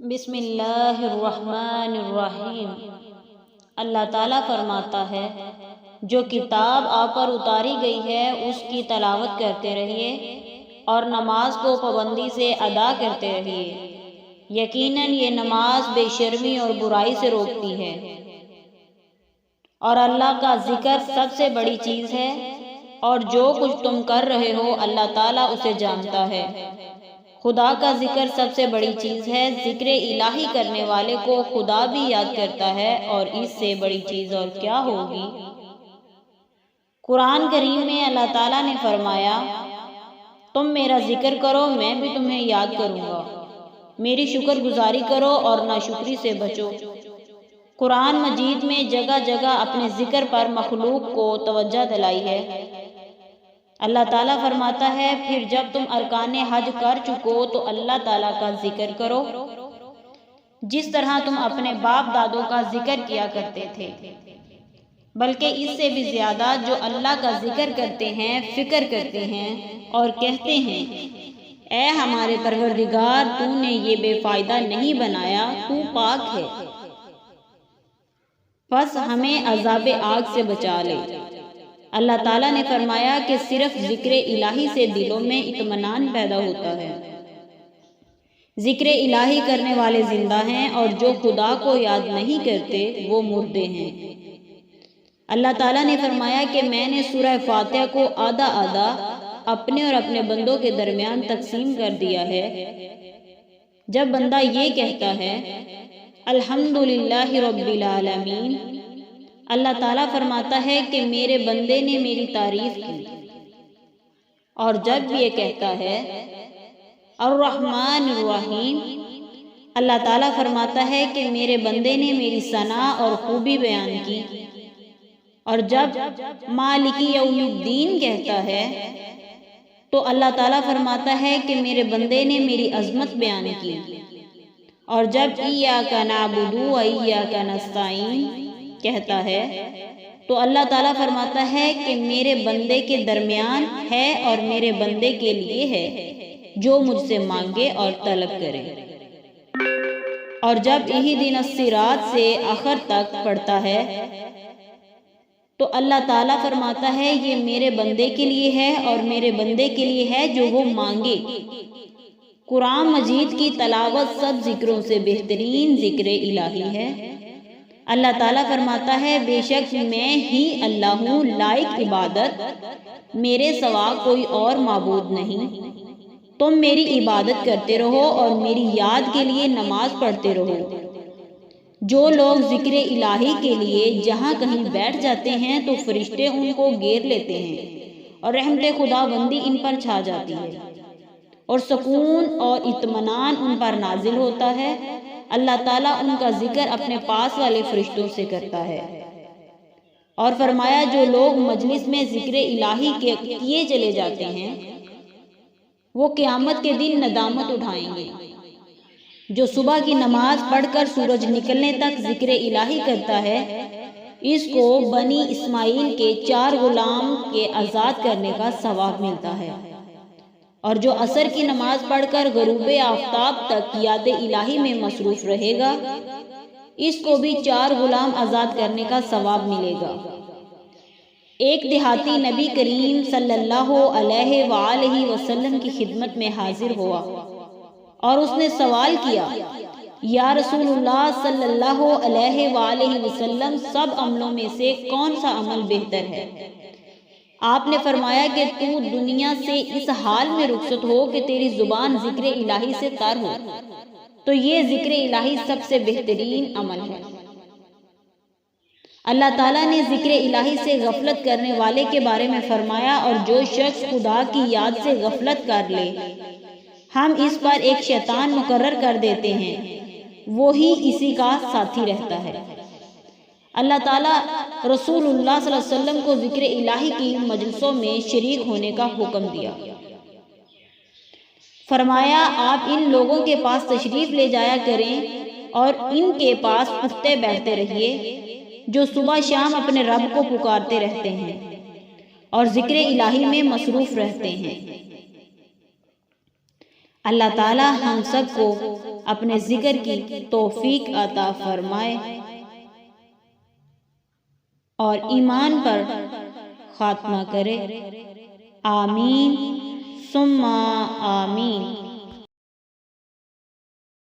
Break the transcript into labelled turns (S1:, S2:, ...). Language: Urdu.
S1: بسم اللہ الرحمن الرحیم۔ اللہ تعالیٰ فرماتا ہے جو کتاب آپ پر اتاری گئی ہے اس کی تلاوت کرتے رہیے اور نماز کو پابندی سے ادا کرتے رہیے، یقیناً یہ نماز بے شرمی اور برائی سے روکتی ہے، اور اللہ کا ذکر سب سے بڑی چیز ہے، اور جو کچھ تم کر رہے ہو اللہ تعالیٰ اسے جانتا ہے۔ خدا کا ذکر سب سے بڑی چیز ہے، ذکر الہی کرنے والے کو خدا بھی یاد کرتا ہے، اور اس سے بڑی چیز اور کیا ہوگی۔ قرآن کریم میں اللہ تعالیٰ نے فرمایا، تم میرا ذکر کرو میں بھی تمہیں یاد کروں گا، میری شکر گزاری کرو اور ناشکری سے بچو۔ قرآن مجید میں جگہ جگہ اپنے ذکر پر مخلوق کو توجہ دلائی ہے۔ اللہ تعالیٰ فرماتا ہے، پھر جب تم ارکان حج کر چکو تو اللہ تعالیٰ کا ذکر کرو جس طرح تم اپنے باپ دادوں کا ذکر کیا کرتے تھے، بلکہ اس سے بھی زیادہ جو اللہ کا ذکر کرتے ہیں، فکر کرتے ہیں اور کہتے ہیں، اے ہمارے پروردگار، تو نے یہ بے فائدہ نہیں بنایا، تو پاک ہے، پس ہمیں عذاب آگ سے بچا لے۔ اللہ تعالیٰ نے فرمایا کہ صرف ذکر الہی سے دلوں میں اطمینان پیدا ہوتا ہے۔ ذکر الہی کرنے والے زندہ ہیں، اور جو خدا کو یاد نہیں کرتے وہ مردے ہیں۔ اللہ تعالیٰ نے فرمایا کہ میں نے سورہ فاتحہ کو آدھا آدھا اپنے اور اپنے بندوں کے درمیان تقسیم کر دیا ہے۔ جب بندہ یہ کہتا ہے الحمدللہ رب العالمین، اللہ تعالیٰ فرماتا ہے کہ میرے بندے نے میری تعریف کی، اور جب یہ کہتا ہے الرحمن الرحیم، اللہ تعالیٰ فرماتا ہے کہ میرے بندے نے میری ثنا اور خوبی بیان کی، اور جب مالک یوم الدین کہتا ہے تو اللہ تعالیٰ فرماتا ہے کہ میرے بندے نے میری عظمت بیان کی، اور جب ایاک نعبد و ایاک نستعین کہتا ہے تو اللہ تعالیٰ فرماتا ہے کہ میرے بندے کے درمیان ہے اور میرے بندے کے لیے ہے جو مجھ سے مانگے اور طلب کرے۔ اور جب اہدنا الصراط سے آخر تک پڑھتا ہے تو اللہ تعالیٰ فرماتا ہے یہ میرے بندے کے لیے ہے اور میرے بندے کے لیے ہے جو وہ مانگے۔ قرآن مجید کی تلاوت سب ذکروں سے بہترین ذکر الہی ہے۔ اللہ تعالیٰ فرماتا ہے، بے شک میں ہی اللہ ہوں، لائق عبادت میرے سوا کوئی اور معبود نہیں، تم میری عبادت کرتے رہو اور میری یاد کے لیے نماز پڑھتے رہو۔ جو لوگ ذکر الہی کے لیے جہاں کہیں بیٹھ جاتے ہیں تو فرشتے ان کو گھیر لیتے ہیں اور رحمت خدا بندی ان پر چھا جاتی ہے، اور سکون اور اطمینان ان پر نازل ہوتا ہے۔ اللہ تعالیٰ ان کا ذکر اپنے پاس والے فرشتوں سے کرتا ہے۔ اور فرمایا، جو لوگ مجلس میں ذکر الہی کیے چلے جاتے ہیں وہ قیامت کے دن ندامت اٹھائیں گے۔ جو صبح کی نماز پڑھ کر سورج نکلنے تک ذکر الہی کرتا ہے، اس کو بنی اسماعیل کے 4 غلام کے آزاد کرنے کا ثواب ملتا ہے۔ اور جو عصر کی نماز پڑھ کر غروب آفتاب تک یاد الہی میں مصروف رہے گا، اس کو بھی 4 غلام آزاد کرنے کا ثواب ملے گا۔ ایک دیہاتی نبی کریم صلی اللہ علیہ وآلہ وسلم کی خدمت میں حاضر ہوا اور اس نے سوال کیا، یا رسول اللہ صلی اللہ علیہ وآلہ وسلم، سب عملوں میں سے کون سا عمل بہتر ہے؟ آپ نے فرمایا کہ تو دنیا سے اس حال میں رخصت ہو کہ تیری زبان ذکر الہی سے تر ہو، تو یہ ذکر الہی سب سے بہترین عمل ہے۔ اللہ تعالیٰ نے ذکر الہی سے غفلت کرنے والے کے بارے میں فرمایا، اور جو شخص خدا کی یاد سے غفلت کر لے ہم اس پر ایک شیطان مقرر کر دیتے ہیں، وہی اسی کا ساتھی رہتا ہے۔ اللہ تعالیٰ رسول اللہ صلی اللہ علیہ وسلم کو ذکر الہی کی مجلسوں میں شریک ہونے کا حکم دیا۔ فرمایا، آپ ان لوگوں کے پاس تشریف لے جایا کریں اور ان کے پاس اٹھتے بیٹھتے رہیے جو صبح شام اپنے رب کو پکارتے رہتے ہیں اور ذکر الہی میں مصروف رہتے ہیں۔ اللہ تعالیٰ ہم سب کو اپنے ذکر کی توفیق عطا فرمائے اور ایمان پر خاتمہ کرے۔ آمین ثم آمین۔